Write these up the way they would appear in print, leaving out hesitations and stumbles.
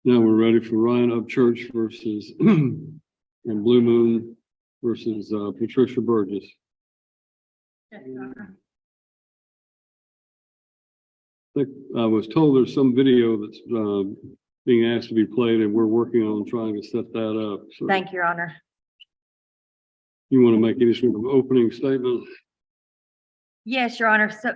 Now we're ready for Ryan Upchurch versus and Blue Moon versus Patricia Burgess. Yes, I think I was told there's some video that's being asked to be played, and we're working on trying to set that up. So thank you, Your Honor. you want to make any sort of opening statement? Yes, Your Honor. So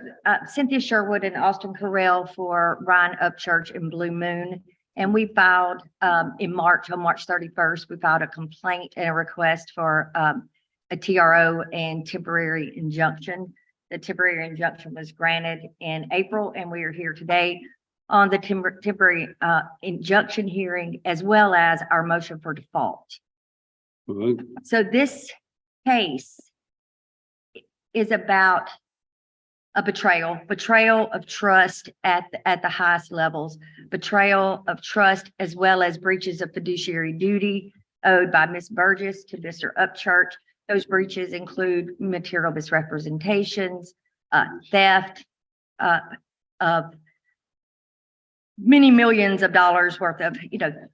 Cynthia Sherwood and Austin Carell for Ryan Upchurch and Blue Moon. And we filed on March 31st, we filed a complaint and a request for a TRO and temporary injunction. The temporary injunction was granted in April, and we are here today on the temporary injunction hearing, as well as our motion for default. All right. So this case is about a betrayal of trust at the highest levels, betrayal of trust, as well as breaches of fiduciary duty owed by Ms. Burgess to Mr. Upchurch. Those breaches include material misrepresentations, theft of many millions of dollars worth of,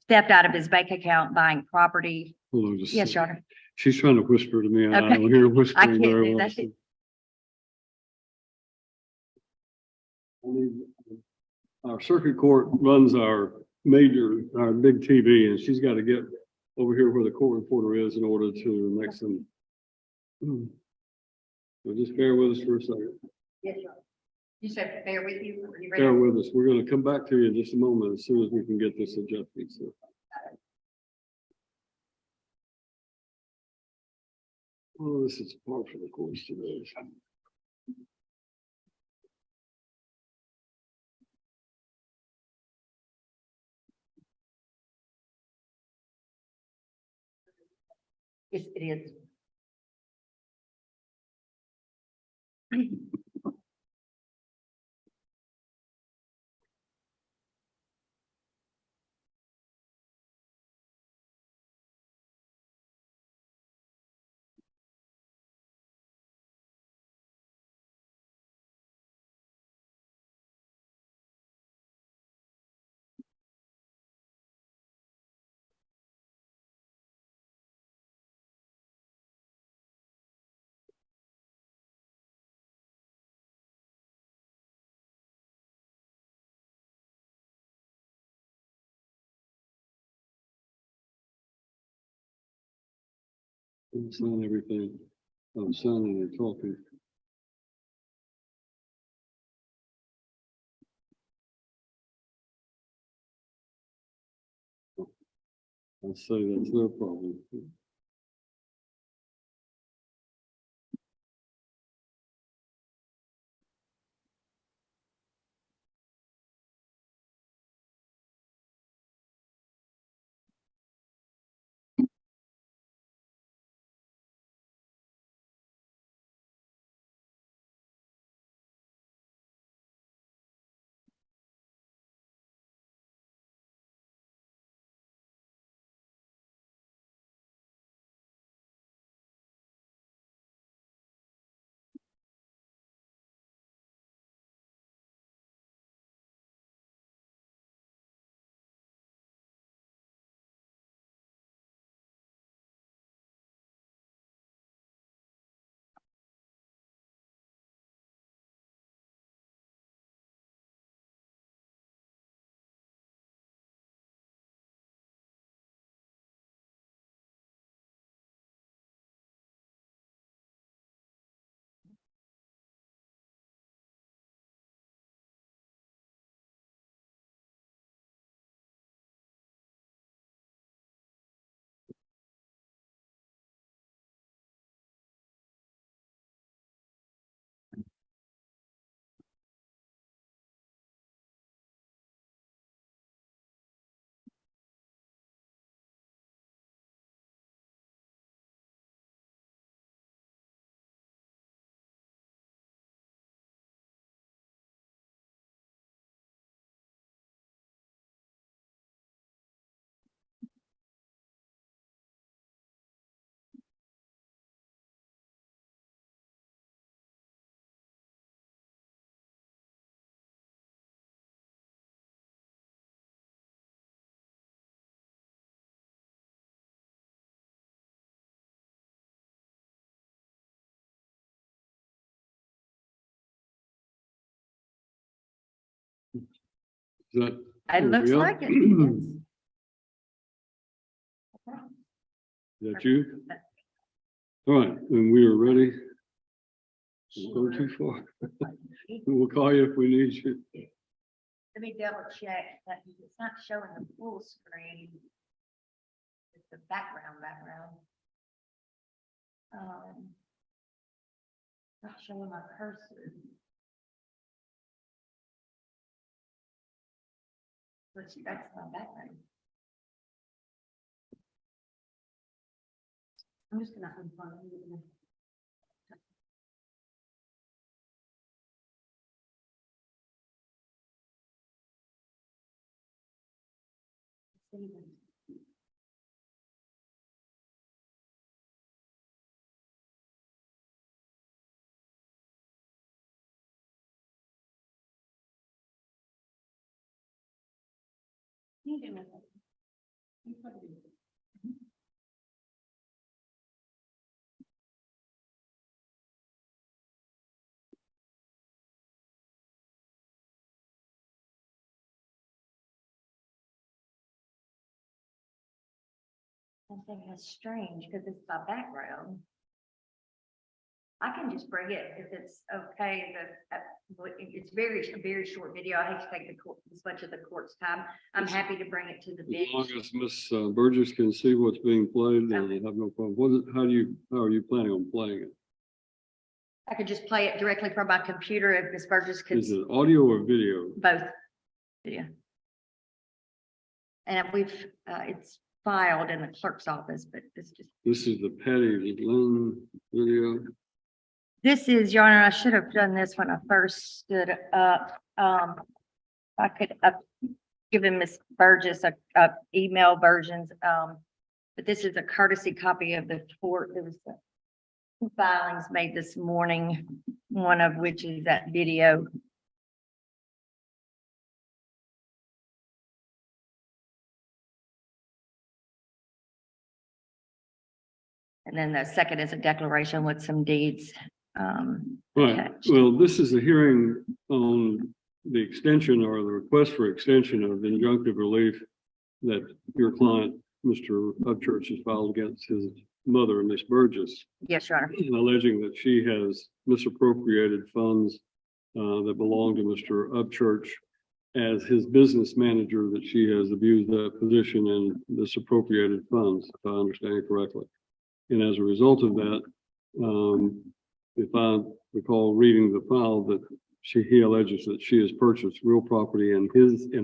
theft out of his bank account, buying property. Hold on just a Yes, second. Your Honor. She's trying to whisper to me. I Okay. don't hear whispering I can't very do well. that. Our circuit court runs our big TV, and she's got to get over here where the court reporter is in order to make some. So just bear with us for a second. Yes, Your Honor. You said bear with you. Are you ready? Bear with us. We're going to come back to you in just a moment as soon as we can get this adjusted. So. Oh, this is par for the course today. Yes, it is. It's not everything. I'm sounding and talking. I'll say that's their problem. Is that? It looks yeah. like it. Is that you? All right, and we are ready. Don't go too far. We'll call you if we need you. Let me double check that it's not showing the full screen. It's the background. Not showing my cursor. That's my background. I'm just gonna unplug it. I think that's strange because it's my background. I can just bring it if it's okay. It's a very short video. I hate to take this much of the court's time. I'm happy to bring it to the bench. As long as Miss Burgess can see what's being played, then I have no problem. How are you planning on playing it? I could just play it directly from my computer if Miss Burgess could. Is it audio or video? Both. Video. And it's filed in the clerk's office, but this is the Patty Lynn video. This is, Your Honor, I should have done this when I first stood up. I could have given Miss Burgess a email versions, but this is a courtesy copy of the court. There was two filings made this morning, one of which is that video. And then the second is a declaration with some deeds. Right. Attached. Well, this is a hearing on the extension or the request for extension of injunctive relief that your client, Mr. Upchurch, has filed against his mother, Miss Burgess. Yes, Your Honor. Alleging that she has misappropriated funds that belong to Mr. Upchurch as his business manager, that she has abused that position and misappropriated funds, if I understand it correctly. And as a result of that, if I recall reading the file, that he alleges that she has purchased real property in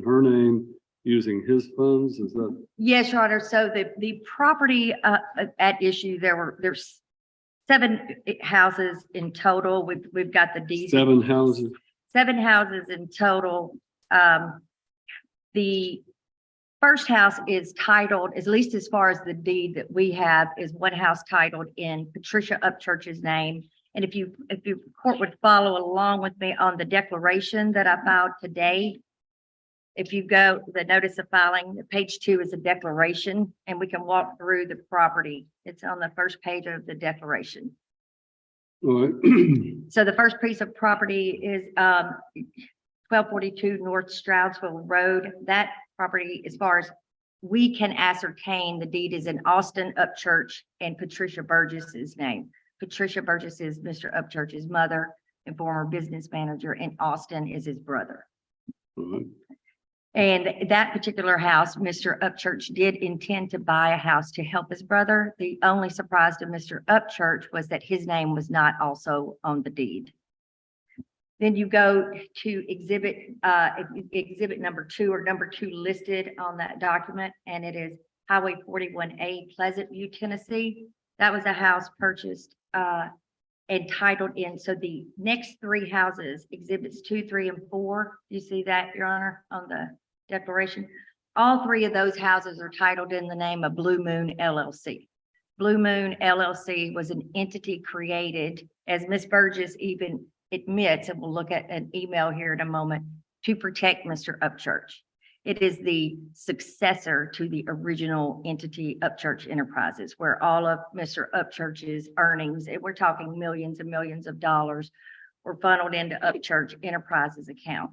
her name using his funds. Is that? Yes, Your Honor. So the property at issue, there's 7 houses in total. We've got the deed. 7 houses. 7 houses in total. The first house is titled, at least as far as the deed that we have, is one house titled in Patricia Upchurch's name. And if you court would follow along with me on the declaration that I filed today, if you go the notice of filing, page 2 is a declaration, and we can walk through the property. It's on the first page of the declaration. All right. So the first piece of property is 1242 North Stroudsville Road. That property, as far as we can ascertain, the deed is in Austin Upchurch and Patricia Burgess's name. Patricia Burgess is Mr. Upchurch's mother and former business manager, and Austin is his brother. And that particular house, Mr. Upchurch did intend to buy a house to help his brother. The only surprise to Mr. Upchurch was that his name was not also on the deed. Then you go to exhibit number 2 or number 2 listed on that document, and it is Highway 41A, Pleasant View, Tennessee. That was a house purchased and titled in. So the next 3 houses, exhibits 2, 3, and 4. You see that, Your Honor, on the declaration? All 3 of those houses are titled in the name of Blue Moon LLC. Blue Moon LLC was an entity created, as Ms. Burgess even admits, and we'll look at an email here in a moment, to protect Mr. Upchurch. It is the successor to the original entity, Upchurch Enterprises, where all of Mr. Upchurch's earnings, and we're talking millions and millions of dollars, were funneled into Upchurch Enterprises account.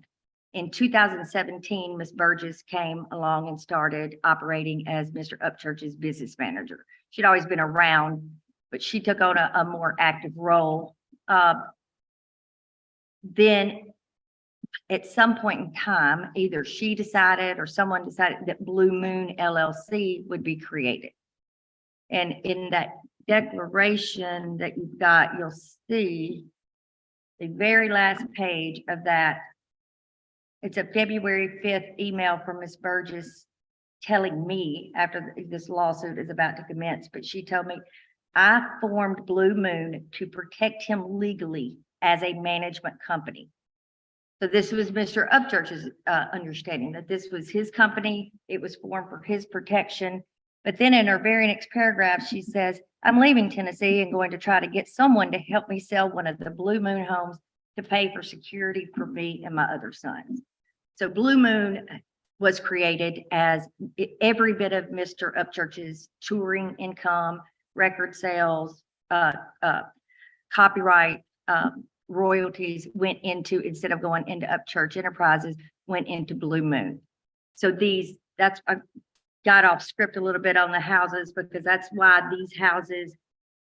In 2017, Ms. Burgess came along and started operating as Mr. Upchurch's business manager. She'd always been around, but she took on a more active role. Then at some point in time, either she decided or someone decided that Blue Moon LLC would be created. And in that declaration that you've got, you'll see the very last page of that. It's a February 5th email from Ms. Burgess telling me after this lawsuit is about to commence, but she told me, I formed Blue Moon to protect him legally as a management company. So this was Mr. Upchurch's understanding that this was his company. It was formed for his protection. But then in her very next paragraph, she says, I'm leaving Tennessee and going to try to get someone to help me sell one of the Blue Moon homes to pay for security for me and my other sons. So Blue Moon was created as every bit of Mr. Upchurch's touring income, record sales, copyright, royalties went into, instead of going into Upchurch Enterprises, went into Blue Moon. So that's, I got off script a little bit on the houses because that's why these houses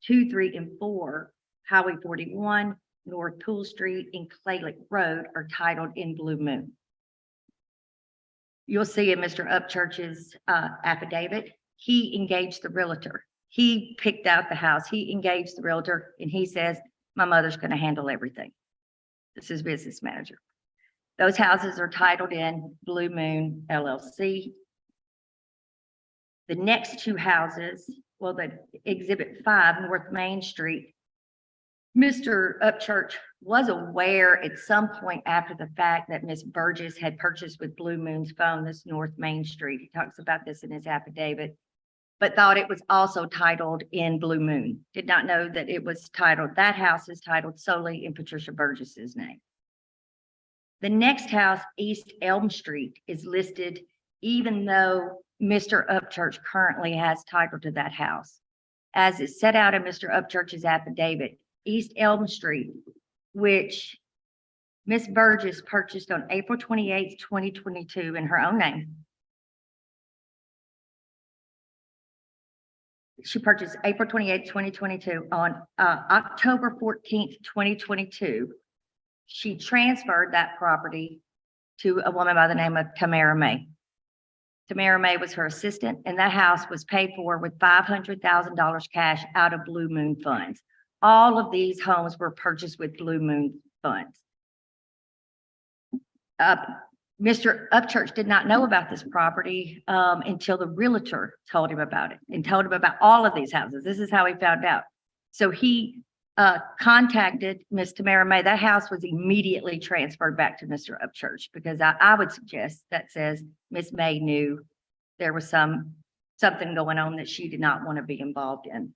2, 3, and 4, Highway 41, North Pool Street, and Clay Lake Road are titled in Blue Moon. You'll see in Mr. Upchurch's affidavit, he engaged the realtor. He picked out the house. He engaged the realtor, and he says, my mother's going to handle everything. This is business manager. Those houses are titled in Blue Moon LLC. The next 2 houses, well, the Exhibit 5, North Main Street, Mr. Upchurch was aware at some point after the fact that Ms. Burgess had purchased with Blue Moon's phone this North Main Street. He talks about this in his affidavit, but thought it was also titled in Blue Moon. Did not know that it was titled, that house is titled solely in Patricia Burgess's name. The next house, East Elm Street, is listed even though Mr. Upchurch currently has title to that house. As is set out in Mr. Upchurch's affidavit, East Elm Street, which Ms. Burgess purchased on April 28th, 2022 in her own name. She purchased April 28th, 2022. On October 14th, 2022, she transferred that property to a woman by the name of Tamara May. Tamara May was her assistant, and that house was paid for with $500,000 cash out of Blue Moon funds. All of these homes were purchased with Blue Moon funds. Mr. Upchurch did not know about this property until the realtor told him about it and told him about all of these houses. This is how he found out. So he contacted Miss Tamara May. That house was immediately transferred back to Mr. Upchurch because I would suggest that says Miss May knew there was something going on that she did not want to be involved in.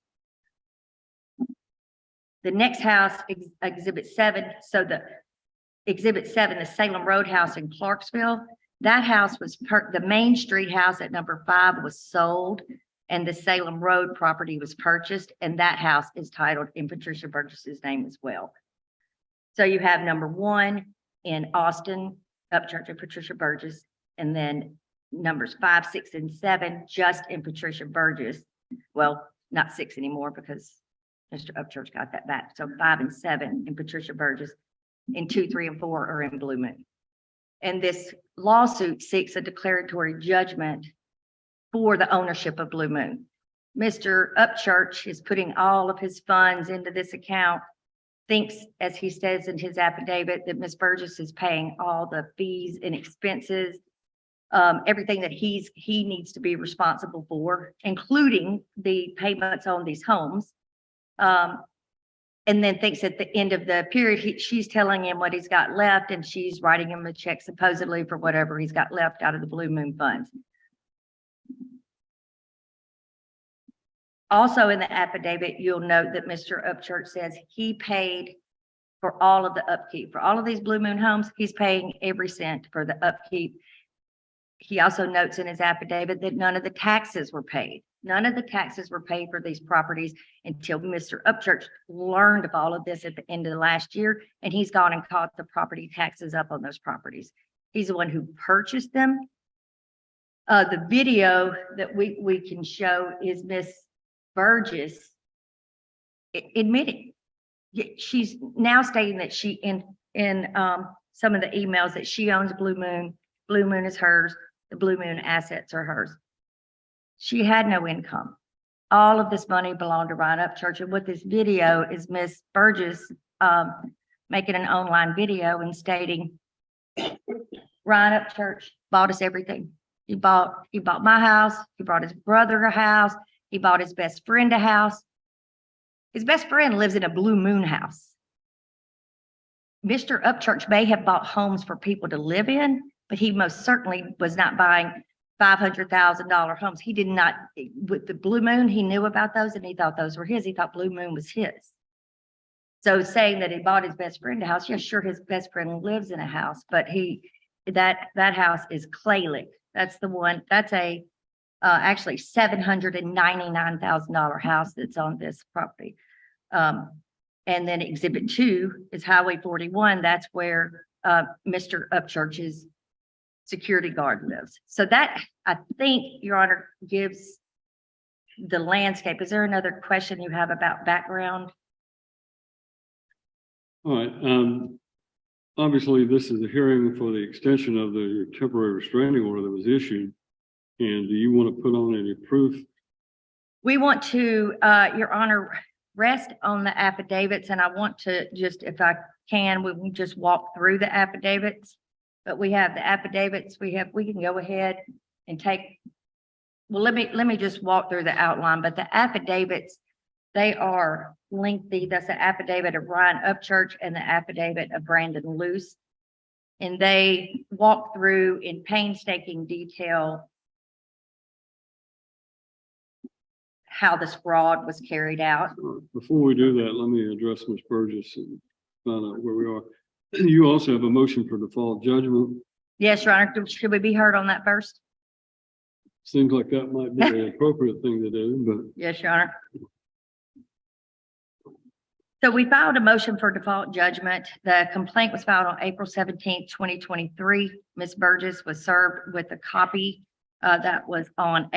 The next house, Exhibit 7, so the Exhibit 7, the Salem Road house in Clarksville, that house was, the Main Street house at number 5 was sold, and the Salem Road property was purchased, and that house is titled in Patricia Burgess's name as well. So you have number 1 in Austin, Upchurch and Patricia Burgess, and then numbers 5, 6, and 7 just in Patricia Burgess. Well, not 6 anymore because Mr. Upchurch got that back. So 5 and 7 in Patricia Burgess, and 2, 3, and 4 are in Blue Moon. And this lawsuit seeks a declaratory judgment for the ownership of Blue Moon. Mr. Upchurch is putting all of his funds into this account, thinks, as he says in his affidavit, that Ms. Burgess is paying all the fees and expenses, everything that he needs to be responsible for, including the payments on these homes. And then thinks at the end of the period, she's telling him what he's got left, and she's writing him a check supposedly for whatever he's got left out of the Blue Moon funds. Also in the affidavit, you'll note that Mr. Upchurch says he paid for all of the upkeep. For all of these Blue Moon homes, he's paying every cent for the upkeep. He also notes in his affidavit that none of the taxes were paid. None of the taxes were paid for these properties until Mr. Upchurch learned of all of this at the end of the last year, and he's gone and caught the property taxes up on those properties. He's the one who purchased them. The video that we can show is Miss Burgess admitting. She's now stating that she in some of the emails that she owns Blue Moon. Blue Moon is hers. The Blue Moon assets are hers. She had no income. All of this money belonged to Ryan Upchurch. And with this video is Miss Burgess making an online video and stating, Ryan Upchurch bought us everything. He bought my house. He brought his brother a house. He bought his best friend a house. His best friend lives in a Blue Moon house. Mr. Upchurch may have bought homes for people to live in, but he most certainly was not buying $500,000 homes. He did not, with the Blue Moon, he knew about those and he thought those were his. He thought Blue Moon was his. So saying that he bought his best friend a house, yeah, sure, his best friend lives in a house, but that house is Claylick. That's the one, that's a actually $799,000 house that's on this property. And then Exhibit 2 is Highway 41. That's where Mr. Upchurch's security guard lives. So that, I think, Your Honor, gives the landscape. Is there another question you have about background? All right. Obviously, this is a hearing for the extension of the temporary restraining order that was issued. And do you want to put on any proof? We want to, Your Honor, rest on the affidavits, and I want to just, if I can, we can just walk through the affidavits. But we have the affidavits. We can go ahead and take. Well, let me just walk through the outline. But the affidavits, they are lengthy. That's the affidavit of Ryan Upchurch and the affidavit of Brandon Luce, and they walk through in painstaking detail how this fraud was carried out. Before we do that, let me address Ms. Burgess and find out where we are. You also have a motion for default judgment. Yes, Your Honor. Should we be heard on that first? Seems like that might be the appropriate thing to do, but. Yes, Your Honor. So we filed a motion for default judgment. The complaint was filed on April 17th, 2023. Ms. Burgess was served with a copy that was on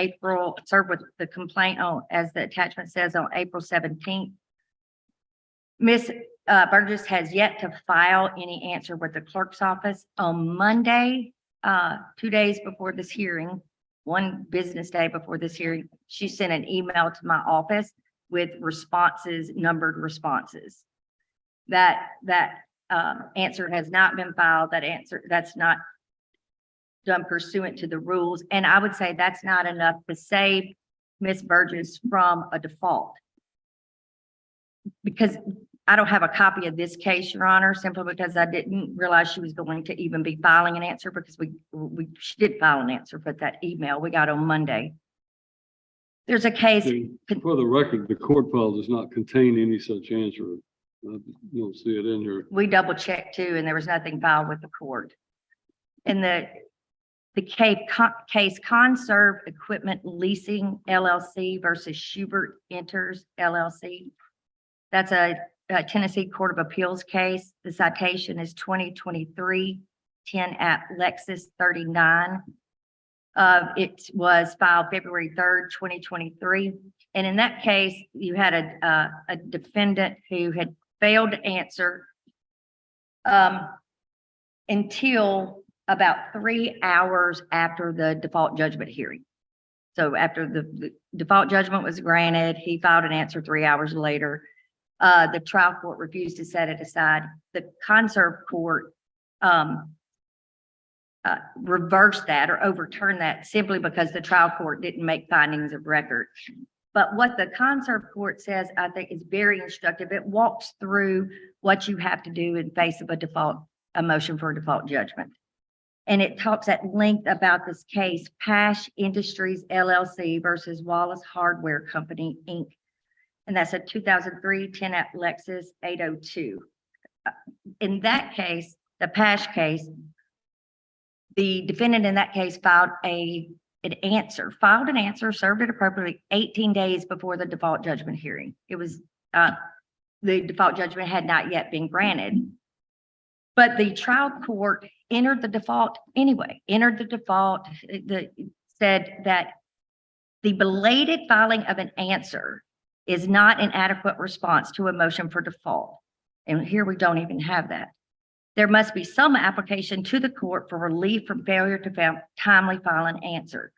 served with the complaint on, as the attachment says, on April 17th. Ms. Burgess has yet to file any answer with the clerk's office. On Monday, 2 days before this hearing, one business day before this hearing, she sent an email to my office with responses, numbered responses. That answer has not been filed. That's not done pursuant to the rules. And I would say that's not enough to save Ms. Burgess from a default. Because I don't have a copy of this case, Your Honor, simply because I didn't realize she was going to even be filing an answer, because she did file an answer, but that email we got on Monday. There's a case. For the record, the court file does not contain any such answer. You don't see it in here. We double checked too, and there was nothing filed with the court. And the case Conserve Equipment Leasing LLC versus Schubert Enters LLC. That's a Tennessee Court of Appeals case. The citation is 2023 10 at Lexus 39. It was filed February 3rd, 2023. And in that case, you had a defendant who had failed to answer until about 3 hours after the default judgment hearing. So after the default judgment was granted, he filed an answer 3 hours later. The trial court refused to set it aside. The Conserve court reversed that or overturned that simply because the trial court didn't make findings of record. But what the Conserve court says, I think, is very instructive. It walks through what you have to do in face of a motion for a default judgment. And it talks at length about this case, Pash Industries LLC versus Wallace Hardware Company, Inc. And that's a 2003 10 at Lexus 802. In that case, the Pash case, the defendant in that case filed an answer, served it appropriately 18 days before the default judgment hearing. It was, the default judgment had not yet been granted. But the trial court entered the default anyway, said that the belated filing of an answer is not an adequate response to a motion for default. And here we don't even have that. There must be some application to the court for relief from failure to timely file an answer.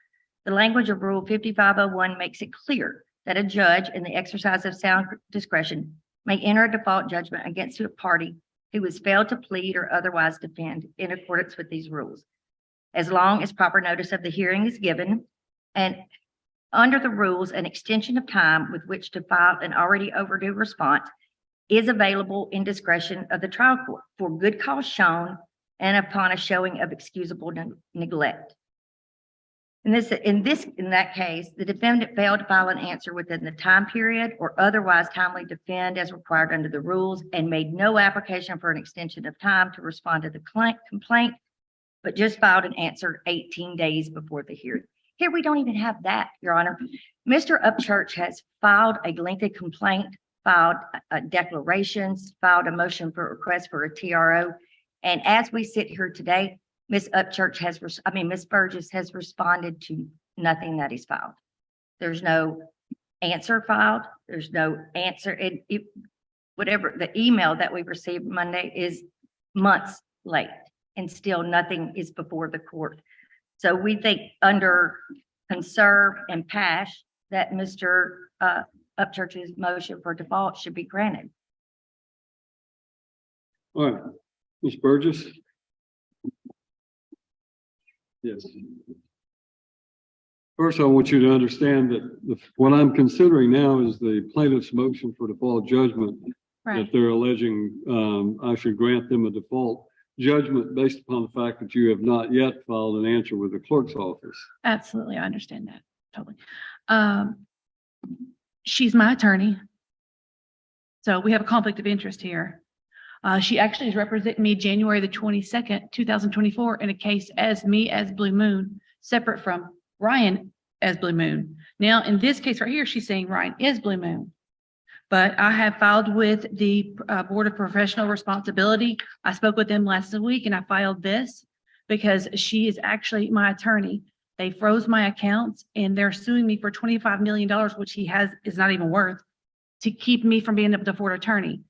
The language of Rule 5501 makes it clear that a judge, in the exercise of sound discretion, may enter a default judgment against a party who has failed to plead or otherwise defend in accordance with these rules, as long as proper notice of the hearing is given, and under the rules, an extension of time with which to file an already overdue response is available in discretion of the trial court for good cause shown and upon a showing of excusable neglect. In that case, the defendant failed to file an answer within the time period or otherwise timely defend as required under the rules and made no application for an extension of time to respond to the complaint, but just filed an answer 18 days before the hearing. Here, we don't even have that, Your Honor. Mr. Upchurch has filed a lengthy complaint, filed declarations, filed a motion for request for a TRO. And as we sit here today, Ms. Burgess has responded to nothing that he's filed. There's no answer filed. There's no answer. Whatever the email that we received Monday is months late, and still nothing is before the court. So we think under conserve and pass that Mr. Upchurch's motion for default should be granted. All right, Ms. Burgess. Yes. First, I want you to understand that what I'm considering now is the plaintiff's motion for default judgment. Right. That they're alleging I should grant them a default judgment based upon the fact that you have not yet filed an answer with the clerk's office. Absolutely. I understand that. Totally. She's my attorney. So we have a conflict of interest here. She actually is representing me January the 22nd, 2024 in a case as me as Blue Moon, separate from Ryan as Blue Moon. Now, in this case right here, she's saying Ryan is Blue Moon. But I have filed with the Board of Professional Responsibility. I spoke with them last week and I filed this because she is actually my attorney. They froze my accounts and they're suing me for $25 million, which is not even worth, to keep me from being able to afford attorney.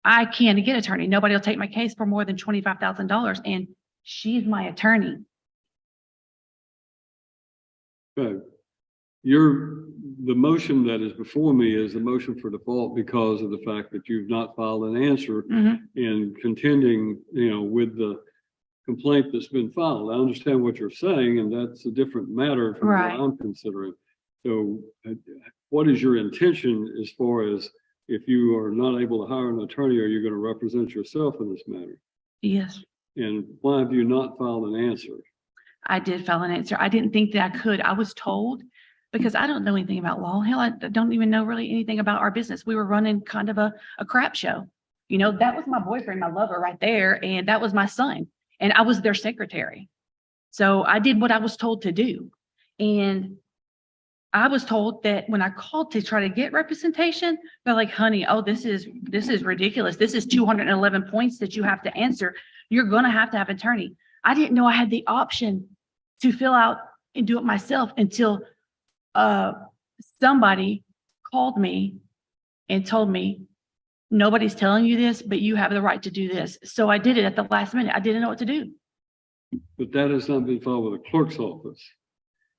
I can't get attorney. Nobody will take my case for more than $25,000 and she's my attorney. Okay. The motion that is before me is the motion for default because of the fact that you've not filed an answer and contending, with the complaint that's been filed. I understand what you're saying, and that's a different matter from Right. what I'm considering. So what is your intention as far as if you are not able to hire an attorney, are you going to represent yourself in this matter? Yes. And why have you not filed an answer? I did file an answer. I didn't think that I could. I was told, because I don't know anything about law. Hell, I don't even know really anything about our business. We were running kind of a crap show. That was my boyfriend, my lover right there. And that was my son. And I was their secretary. So I did what I was told to do. And I was told that when I called to try to get representation, they're like, honey, oh, this is ridiculous. This is 211 points that you have to answer. You're going to have an attorney. I didn't know I had the option to fill out and do it myself until somebody called me and told me, nobody's telling you this, but you have the right to do this. So I did it at the last minute. I didn't know what to do. But that has not been filed with the clerk's office.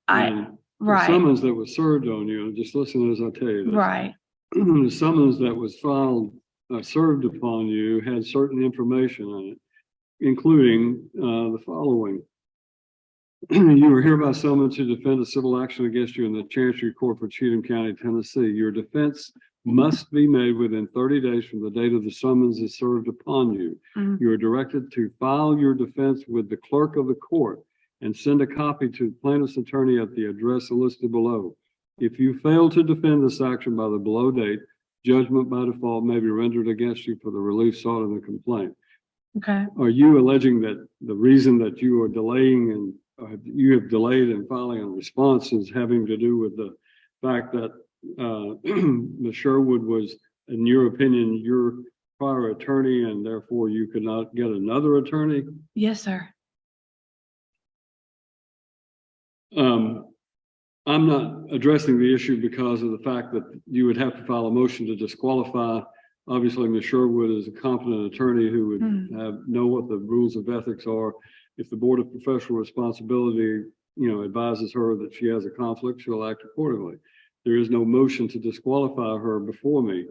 The Right. summons that was served on you, just listen as I tell you this. Right. The summons that was filed, served upon you had certain information on it, including the following. You are hereby summoned to defend a civil action against you in the Chancery Court for Cheatham County, Tennessee. Your defense must be made within 30 days from the date of the summons is served upon you. You are directed to file your defense with the clerk of the court and send a copy to the plaintiff's attorney at the address listed below. If you fail to defend this action by the below date, judgment by default may be rendered against you for the relief sought in the complaint. Okay. Are you alleging that the reason that you are delaying and you have delayed in filing a response is having to do with the fact that Ms. Sherwood was, in your opinion, your prior attorney, and therefore you could not get another attorney? Yes, sir. I'm not addressing the issue because of the fact that you would have to file a motion to disqualify. Obviously, Ms. Sherwood is a competent attorney who would know what the rules of ethics are. If the Board of Professional Responsibility, advises her that she has a conflict, she'll act accordingly. There is no motion to disqualify her before me.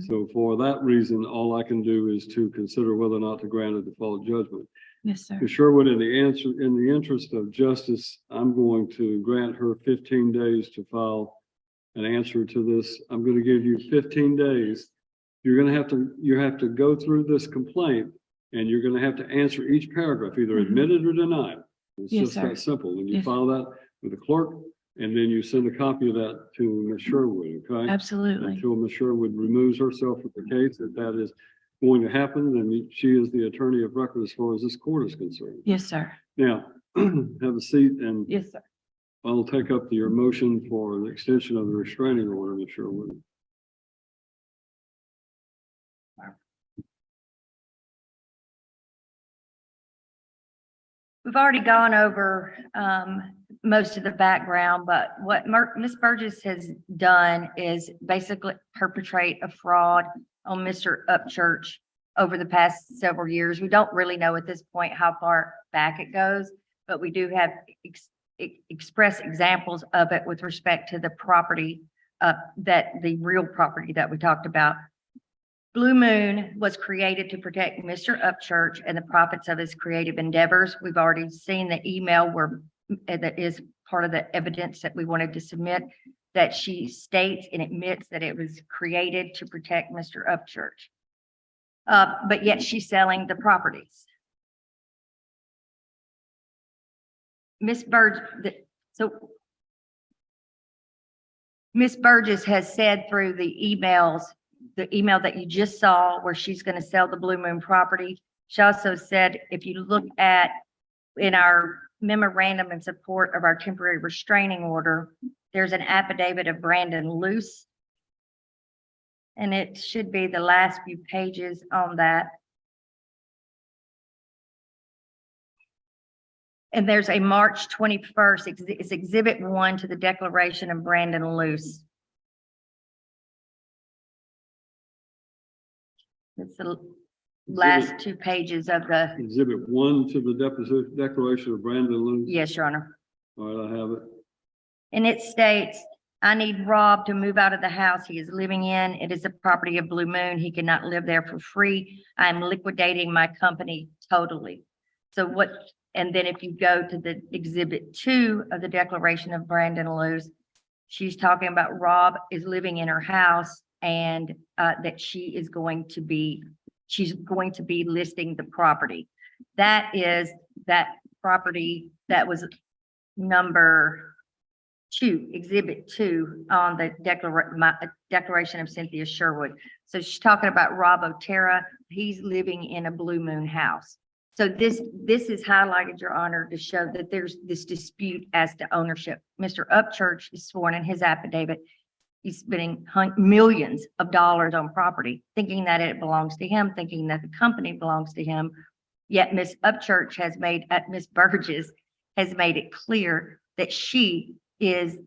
So for that reason, all I can do is to consider whether or not to grant a default judgment. Yes, sir. Ms. Sherwood, in the interest of justice, I'm going to grant her 15 days to file an answer to this. I'm going to give you 15 days. You have to go through this complaint, and you're going to have to answer each paragraph, either admitted or denied. It's Yes, just sir. that simple. And you Yes. file that with the clerk, and then you send a copy of that to Ms. Sherwood, okay? Absolutely. Until Ms. Sherwood removes herself from the case. If that is going to happen, then she is the attorney of record as far as this court is concerned. Yes, sir. Now, have a seat, and Yes, sir. I'll take up your motion for the extension of the restraining order, Ms. Sherwood. We've already gone over most of the background, but what Ms. Burgess has done is basically perpetrate a fraud on Mr. Upchurch over the past several years. We don't really know at this point how far back it goes, but we do have express examples of it with respect to the property, the real property that we talked about. Blue Moon was created to protect Mr. Upchurch and the profits of his creative endeavors. We've already seen the email where that is part of the evidence that we wanted to submit, that she states and admits that it was created to protect Mr. Upchurch. But yet she's selling the properties. Ms. Burgess has said through the email that you just saw where she's going to sell the Blue Moon property. She also said, if you look at in our memorandum in support of our temporary restraining order, there's an affidavit of Brandon Luce, and it should be the last few pages on that. And there's a March 21st, it's Exhibit 1 to the declaration of Brandon Luce. It's the last two pages of the, Exhibit 1 to the declaration of Brandon Lewis. yes, Your Honor. All right, I have it. And it states, I need Rob to move out of the house he is living in. It is the property of Blue Moon. He cannot live there for free. I'm liquidating my company totally. So what, and then if you go to the Exhibit 2 of the declaration of Brandon Luce, she's talking about Rob is living in her house, and that she's going to be listing the property. That is that property that was number 2, Exhibit 2 on the declaration of Cynthia Sherwood. So she's talking about Rob Otera. He's living in a Blue Moon house. So this is highlighted, Your Honor, to show that there's this dispute as to ownership. Mr. Upchurch is sworn in his affidavit. He's spending millions of dollars on property, thinking that it belongs to him, thinking that the company belongs to him. Yet Ms. Upchurch has Ms. Burgess has made it clear that she is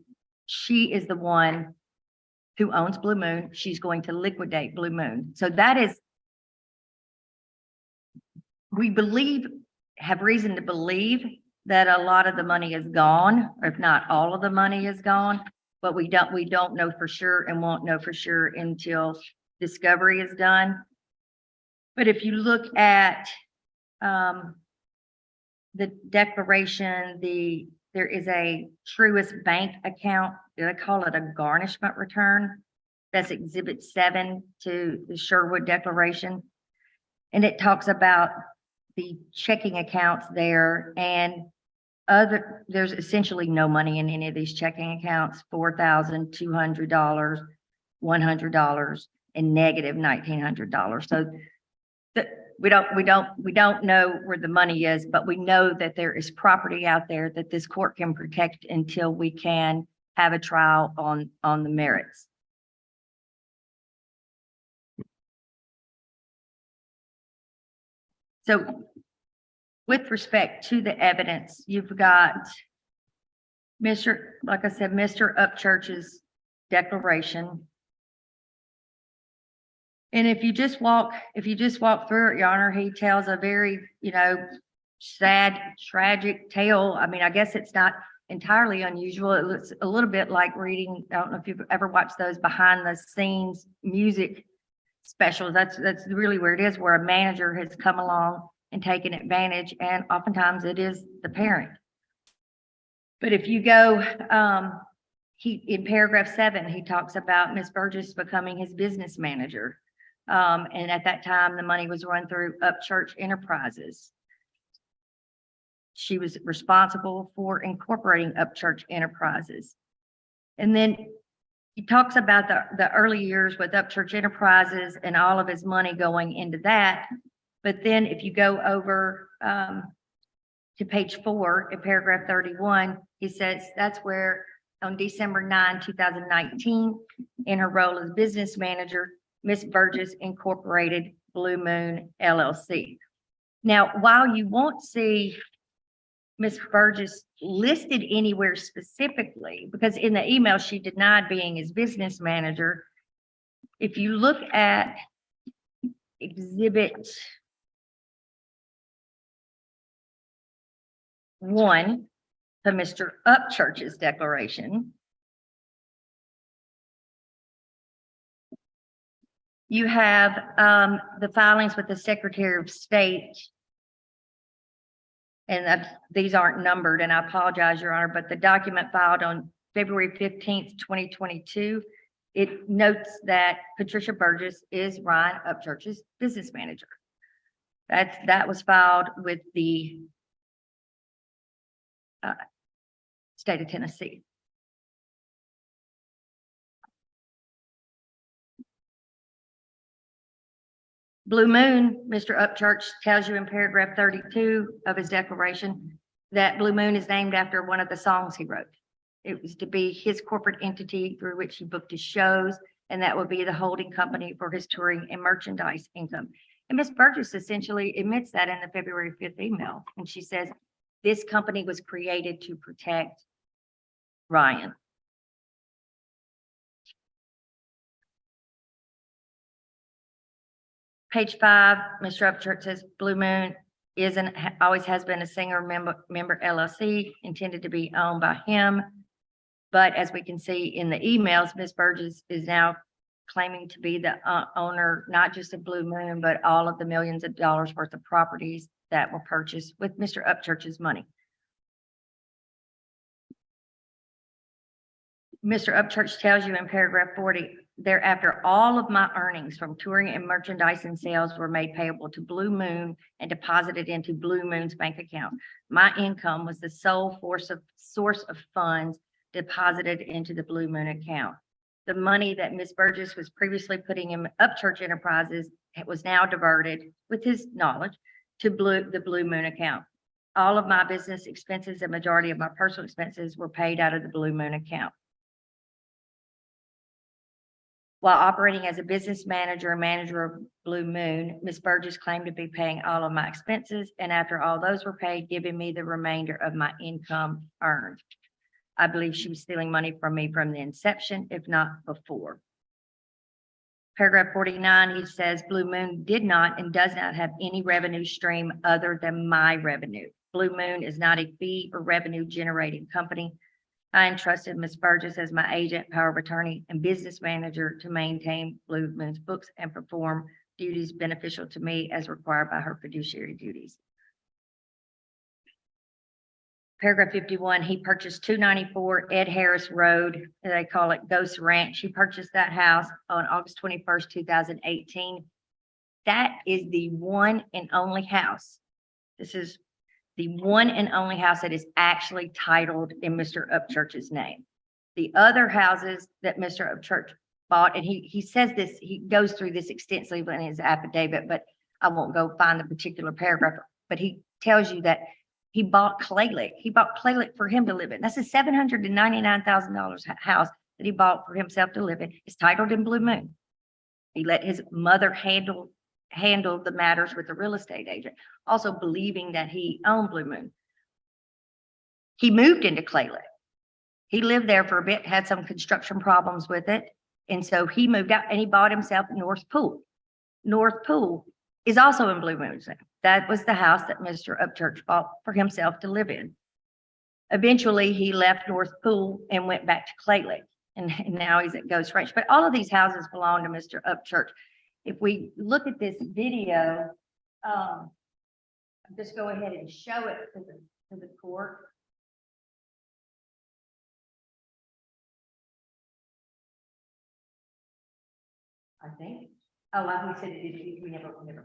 the one who owns Blue Moon. She's going to liquidate Blue Moon. So that is, we have reason to believe that a lot of the money is gone, or if not all of the money is gone. But we don't know for sure, and won't know for sure until discovery is done. But if you look at the declaration, there is a Truist Bank account. They call it a garnishment return. That's Exhibit 7 to the Sherwood Declaration. And it talks about the checking accounts there, and there's essentially no money in any of these checking accounts, $4,200, $100, and negative $1,900. So we don't know where the money is, but we know that there is property out there that this court can protect until we can have a trial on the merits. So with respect to the evidence, you've got Like I said, Mr. Upchurch's declaration. And if you just walk through it, Your Honor, he tells a very, sad, tragic tale. I mean, I guess it's not entirely unusual. It looks a little bit like reading, I don't know if you've ever watched those behind the scenes music specials. That's really where it is, where a manager has come along and taken advantage, and oftentimes it is the parent. But if you go, in paragraph 7, he talks about Miss Burgess becoming his business manager. And at that time, the money was run through Upchurch Enterprises. She was responsible for incorporating Upchurch Enterprises. And then he talks about the early years with Upchurch Enterprises and all of his money going into that. But then if you go over to page 4 in paragraph 31, he says that's where on December 9, 2019, in her role as business manager, Miss Burgess incorporated BlueMoon LLC. Now, while you won't see Miss Burgess listed anywhere specifically, because in the email she denied being his business manager, if you look at Exhibit 1 to Mr. Upchurch's declaration, you have the filings with the Secretary of State, and these aren't numbered, and I apologize, Your Honor, but the document filed on February 15th, 2022, it notes that Patricia Burgess is Ryan Upchurch's business manager. That was filed with the state of Tennessee. BlueMoon, Mr. Upchurch tells you in paragraph 32 of his declaration that BlueMoon is named after one of the songs he wrote. It was to be his corporate entity through which he booked his shows, and that would be the holding company for his touring and merchandise income. And Ms. Burgess essentially admits that in the February 5th email. And she says, this company was created to protect Ryan. Page 5, Mr. Upchurch says BlueMoon always has been a singer member LLC intended to be owned by him. But as we can see in the emails, Ms. Burgess is now claiming to be the owner, not just of BlueMoon, but all of the millions of dollars worth of properties that were purchased with Mr. Upchurch's money. Mr. Upchurch tells you in paragraph 40, thereafter, all of my earnings from touring and merchandise and sales were made payable to BlueMoon and deposited into BlueMoon's bank account. My income was the sole source of funds deposited into the BlueMoon account. The money that Ms. Burgess was previously putting in Upchurch Enterprises was now diverted, with his knowledge, to the BlueMoon account. All of my business expenses and majority of my personal expenses were paid out of the BlueMoon account. While operating as a business manager and manager of BlueMoon, Ms. Burgess claimed to be paying all of my expenses, and after all those were paid, giving me the remainder of my income earned. I believe she was stealing money from me from the inception, if not before. Paragraph 49, he says BlueMoon did not and does not have any revenue stream other than my revenue. BlueMoon is not a fee or revenue generating company. I entrusted Ms. Burgess as my agent, power of attorney, and business manager to maintain BlueMoon's books and perform duties beneficial to me as required by her fiduciary duties. Paragraph 51, he purchased 294 Ed Harris Road. They call it Ghost Ranch. He purchased that house on August 21st, 2018. That is the one and only house. This is the one and only house that is actually titled in Mr. Upchurch's name. The other houses that Mr. Upchurch bought, and he says this, he goes through this extensively in his affidavit, but I won't go find the particular paragraph, but he tells you that he bought Clay Lick. He bought Clay Lick for him to live in. That's a $799,000 house that he bought for himself to live in. It's titled in BlueMoon. He let his mother handle the matters with the real estate agent, also believing that he owned BlueMoon. He moved into Clay Lick. He lived there for a bit, had some construction problems with it. And so he moved out and he bought himself North Pool. North Pool is also in Blue Moon. That was the house that Mr. Upchurch bought for himself to live in. Eventually, he left North Pool and went back to Clay Lake, and now he's at Ghost Ranch. But all of these houses belong to Mr. Upchurch. If we look at this video, just go ahead and show it to the court. I think. Oh, like we said, we never worked that way.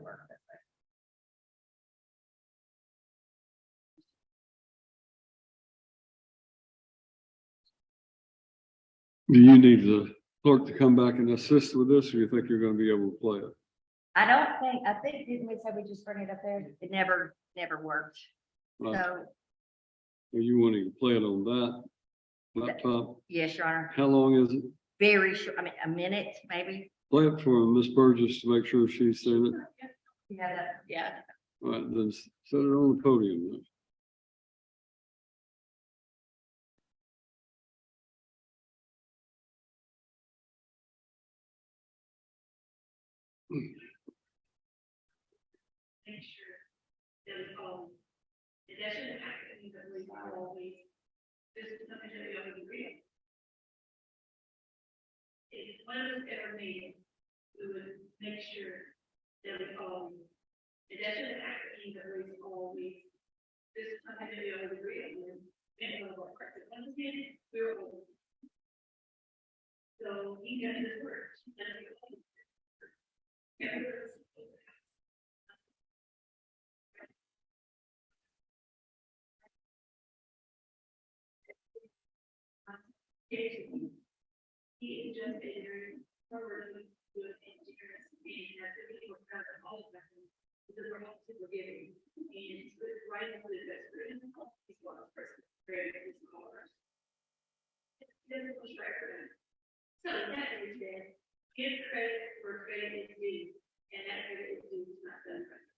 Do you need the clerk to come back and assist with this, or you think you're going to be able to play it? I think, didn't we say we just bring it up there? It never worked. Right. So, Are you wanting to play it on that laptop? yes, Your Honor. How long is it? Very short, a minute, maybe. Play it for Miss Burgess to make sure she's seen it. Yeah. All right, then set it on the podium. Then. Make sure that it doesn't happen that we are always, this is something that we always agree. If one of us ever made, we would make sure that it doesn't happen that we always, this is something that we always agree on. And one of our practice understanding, we're all. So he does this work. He is just a very thoroughly good engineer, and that's the people kind of all of them because we're all super giving and it's good right into the best good. He's one of the person very good scholars. This was right for them. So that is that give credit where credit is due, and that credit is due is not done right.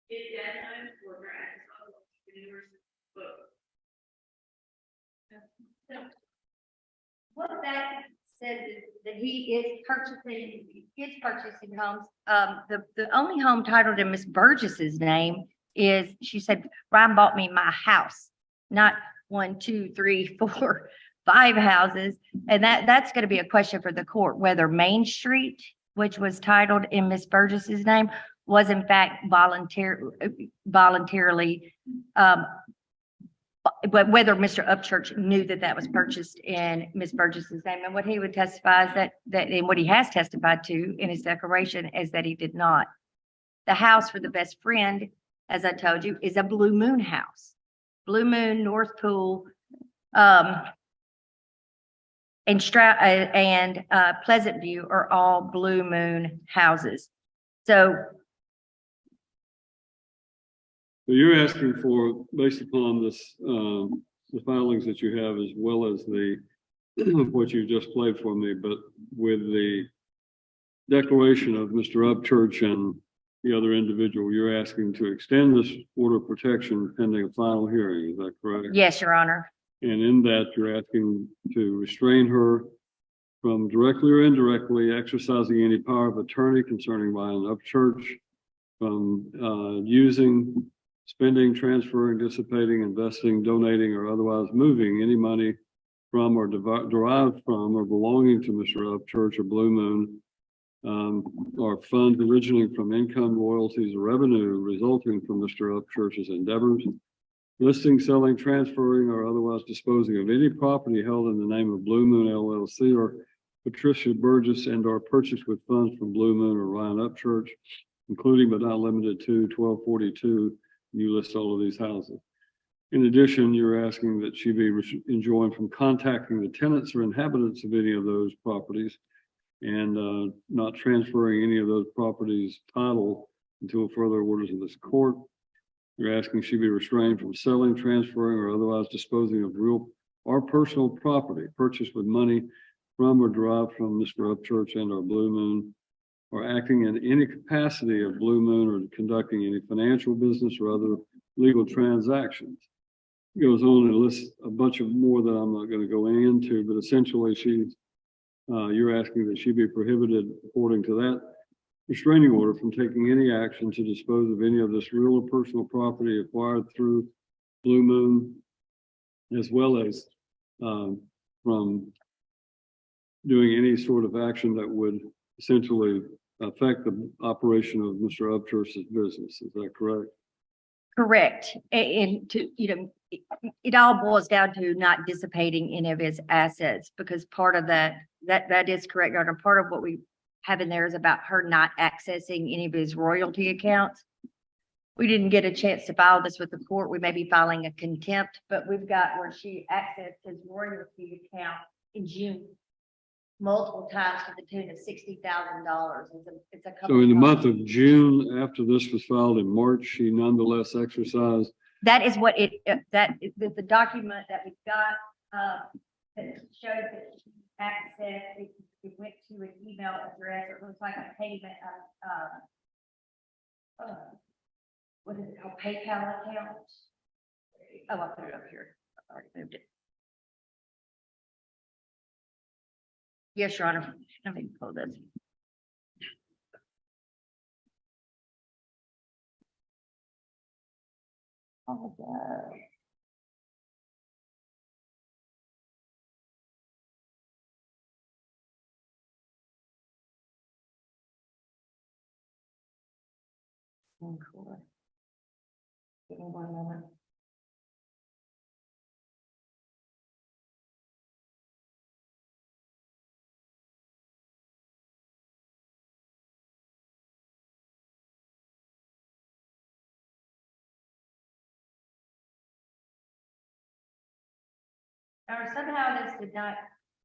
Give that time for our agricultural entrepreneurs, but What that says is that he is purchasing homes. The only home titled in Miss Burgess's name is, she said, Ryan bought me my house, not 1, 2, 3, 4, 5 houses. And that's going to be a question for the court, whether Main Street, which was titled in Miss Burgess's name, was in fact voluntarily, but whether Mr. Upchurch knew that that was purchased in Ms. Burgess's name. And what he would testify is that and what he has testified to in his declaration is that he did not. The house for the best friend, as I told you, is a Blue Moon house. Blue Moon, North Pool, and Pleasant View are all Blue Moon houses. So you're asking for, based upon this, the filings that you have, as well as the what you just played for me, but with the declaration of Mr. Upchurch and the other individual, you're asking to extend this order of protection pending a final hearing. Is that correct? yes, Your Honor. And in that, you're asking to restrain her from directly or indirectly exercising any power of attorney concerning Ryan Upchurch, from using, spending, transferring, dissipating, investing, donating, or otherwise moving any money from or derived from or belonging to Mr. Upchurch or Blue Moon, or funds originating from income, royalties, or revenue resulting from Mr. Upchurch's endeavors, listing, selling, transferring, or otherwise disposing of any property held in the name of Blue Moon LLC or Patricia Burgess, and or purchased with funds from Blue Moon or Ryan Upchurch, including but not limited to 1242. You list all of these houses. In addition, you're asking that she be enjoined from contacting the tenants or inhabitants of any of those properties and not transferring any of those properties' title until further orders of this court. You're asking she be restrained from selling, transferring, or otherwise disposing of real or personal property purchased with money from or derived from Mr. Upchurch and or Blue Moon, or acting in any capacity of Blue Moon, or conducting any financial business or other legal transactions. goes on and lists a bunch of more that I'm not going to go into, but essentially you're asking that she be prohibited, according to that restraining order, from taking any action to dispose of any of this real or personal property acquired through Blue Moon, as well as from doing any sort of action that would essentially affect the operation of Mr. Upchurch's business. Is that correct? Correct. And to, it all boils down to not dissipating any of his assets, because part of that is correct, Your Honor. Part of what we have in there is about her not accessing any of his royalty accounts. We didn't get a chance to file this with the court. We may be filing a contempt, but we've got where she accessed his royalty account in June multiple times to the tune of $60,000. It's a couple. So in the month of June, after this was filed in March, she nonetheless exercised. That is what the document that we got, that shows that she accessed, it went to an email address. It looks like a payment of, what is it called? PayPal account. Oh, I'll put it up here. I already moved it. Yes, Your Honor. Let me pull this. Oh, God. Cool. Give me 1 moment. Or somehow this did not,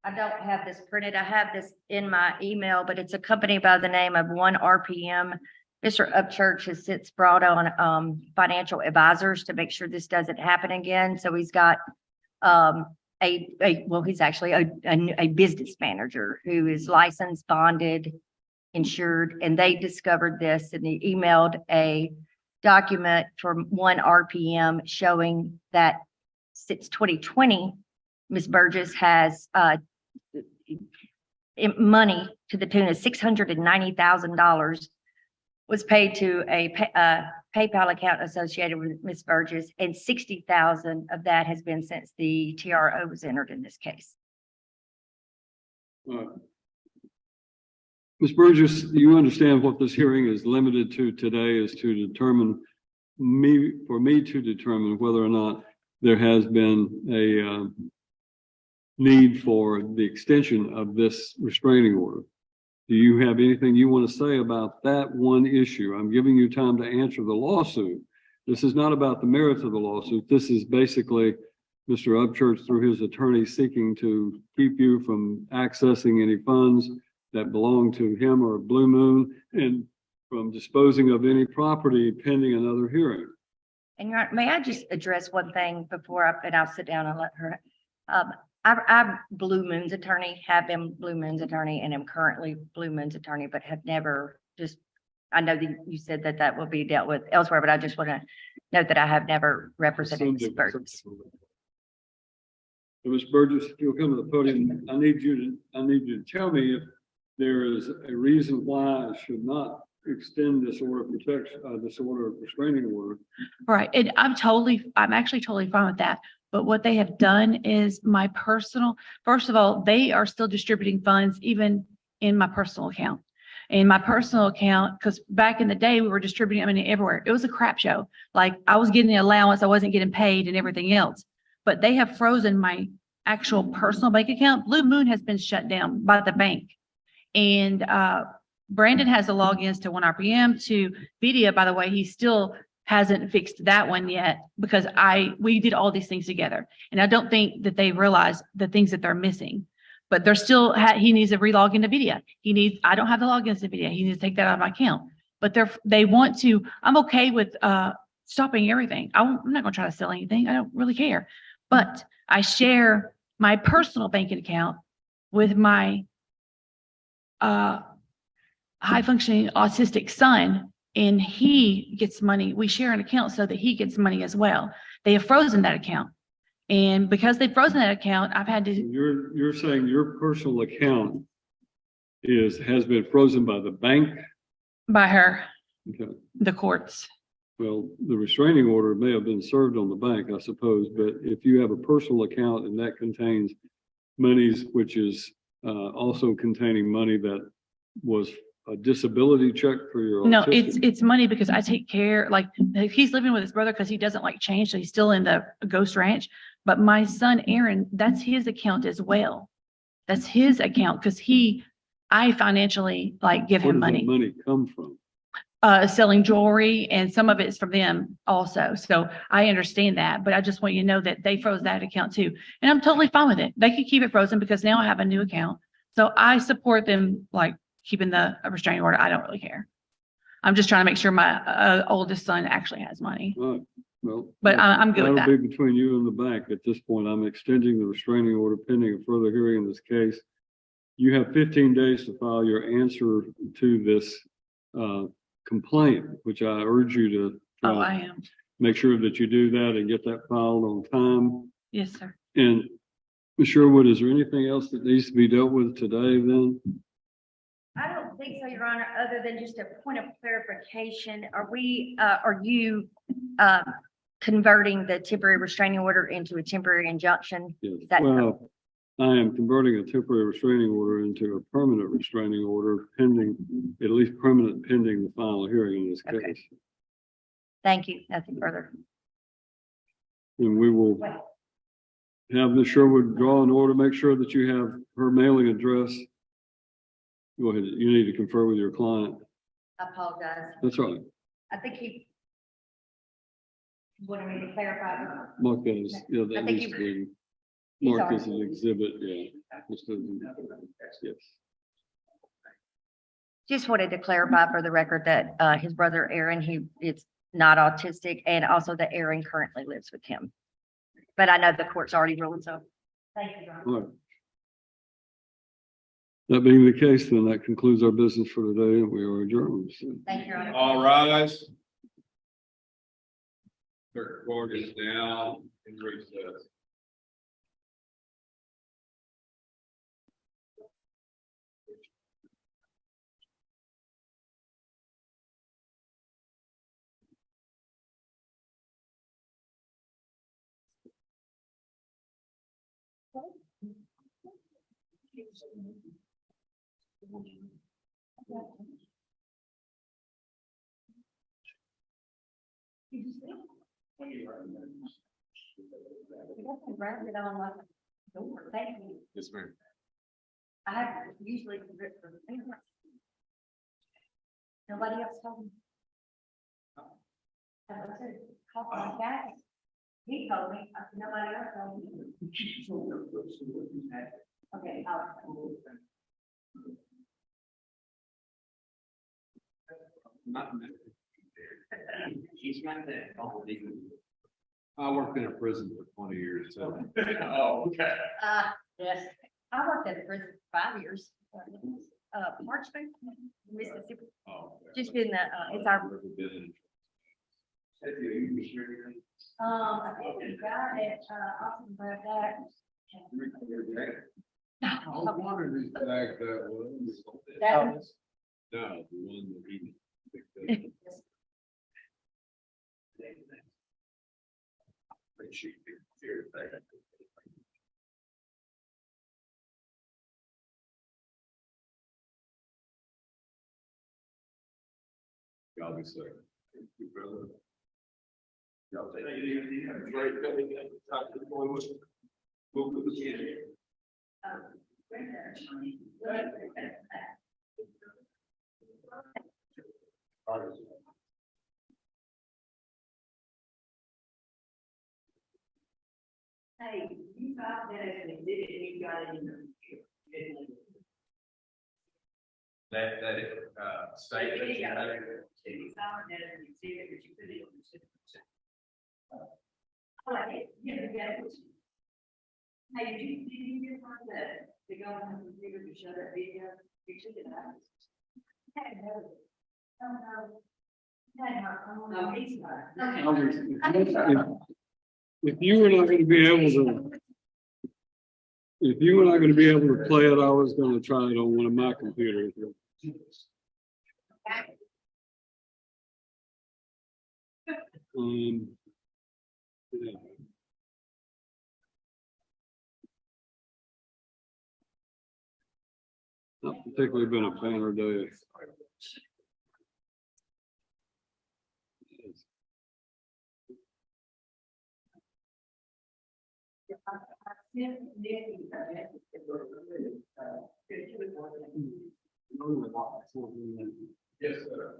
I don't have this printed. I have this in my email, but it's a company by the name of 1RPM. Mr. Upchurch has since brought on financial advisors to make sure this doesn't happen again. So he's got he's actually a business manager who is licensed, bonded, insured, and they discovered this and they emailed a document from 1RPM showing that since 2020, Ms. Burgess has money to the tune of $690,000 was paid to a PayPal account associated with Ms. Burgess, and $60,000 of that has been since the TRO was entered in this case. Ms. Burgess, you understand what this hearing is limited to today is to determine for me to determine whether or not there has been a need for the extension of this restraining order. Do you have anything you want to say about that one issue? I'm giving you time to answer the lawsuit. This is not about the merits of the lawsuit. This is basically Mr. Upchurch through his attorney seeking to keep you from accessing any funds that belong to him or Blue Moon and from disposing of any property pending another hearing. And may I just address one thing before I'll sit down and let her. I'm Blue Moon's attorney, have been Blue Moon's attorney, and am currently Blue Moon's attorney, but have never I know that you said that will be dealt with elsewhere, but I just want to note that I have never represented Ms. Burgess. Ms. Burgess, if you'll come to the podium, I need you to tell me if there is a reason why I should not extend this order of protection, this order of restraining order. Right. And I'm actually totally fine with that. But what they have done is first of all, they are still distributing funds even in my personal account. In my personal account, because back in the day, we were distributing money everywhere. It was a crap show. Like I was getting the allowance, I wasn't getting paid and everything else. But they have frozen my actual personal bank account. Blue Moon has been shut down by the bank. And Brandon has the logins to 1RPM, to Vidia. By the way, he still hasn't fixed that one yet because we did all these things together. And I don't think that they realize the things that they're missing, but they're still, he needs to relog into Vidia. I don't have the logins to Vidia. He needs to take that out of my account, but they want to, I'm okay with stopping everything. I'm not going to try to sell anything. I don't really care, but I share my personal banking account with my high functioning autistic son, and he gets money. We share an account so that he gets money as well. They have frozen that account. And because they've frozen that account, I've had to, You're saying your personal account has been frozen by the bank? by her, Okay. the courts. Well, the restraining order may have been served on the bank, I suppose, but if you have a personal account and that contains monies, which is also containing money that was a disability check for your No, autistic. it's money because I take care, like, he's living with his brother because he doesn't like change, so he's still in the ghost ranch. But my son, Aaron, that's his account as well. That's his account because I financially like give Where him does that money. money come from? Selling jewelry, and some of it's from them also. So I understand that, but I just want you to know that they froze that account too. And I'm totally fine with it. They could keep it frozen because now I have a new account. So I support them, like keeping the restraining order. I don't really care. I'm just trying to make sure my oldest son actually has money. All right, well. But I'm good with That'll that. be between you and the bank. At this point, I'm extending the restraining order pending a further hearing in this case. You have 15 days to file your answer to this complaint, which I urge you to Oh, I am. make sure that you do that and get that filed on time. Yes, sir. And Ms. Sherwood, is there anything else that needs to be dealt with today then? I don't think so, Your Honor, other than just a point of clarification. Are you converting the temporary restraining order into a temporary injunction? Yes. Is that Well, I am converting a temporary restraining order into a permanent restraining order pending, at least permanent pending the final hearing in this Okay. case. Thank you. Nothing further. And we will have Ms. Sherwood draw an order, make sure that you have her mailing address. Go ahead. You need to confer with your client. I apologize. That's right. I think he wanted me to clarify. Mark that as, yeah, I that think needs to be he's marked as an already- exhibit, yeah. Yes. Just wanted to clarify for the record that his brother Aaron, he is not autistic, and also that Aaron currently lives with him. But I know the court's already ruled, so. Thank you, Your Honor. All right. That being the case, then that concludes our business for today, and we are adjourned. So. Thank you, Your Honor. All rise. Clerk Court is now in recess. Wrap it on like a door. Thank you. Yes, ma'am. I have usually rip for the fingers. Nobody else told me. I said, call my dad. He told me, I said, nobody else told me. Okay, He's not there. I worked in a prison for 20 years, so. Oh, okay. yes, I worked at a prison for 5 years. Parchment, Mississippi, Oh. just in the, it's our, Never been in- I think the guy at, Austin brought that. I was wondering whose bag that was. That was- No, the one that he picked up. Appreciate it. Y'all be safe. Thank you, brother. Y'all take it. Have a great day. Talk to the boy. Move with the kid. All right. Hey, you got that as an exhibit, and you got it in the. That, statement. You got it. You signed that as an exhibit, but you put it on the signature. I like it, yeah, you got it. Hey, did you get one that, to go on the computer to show that video? You took it out. Oh, no. No, he's not. I was- if you were not gonna be able to, if you were not gonna be able to play it, I was gonna try it on one of my computers. Yeah. Not particularly been a banner day. Yes, sir.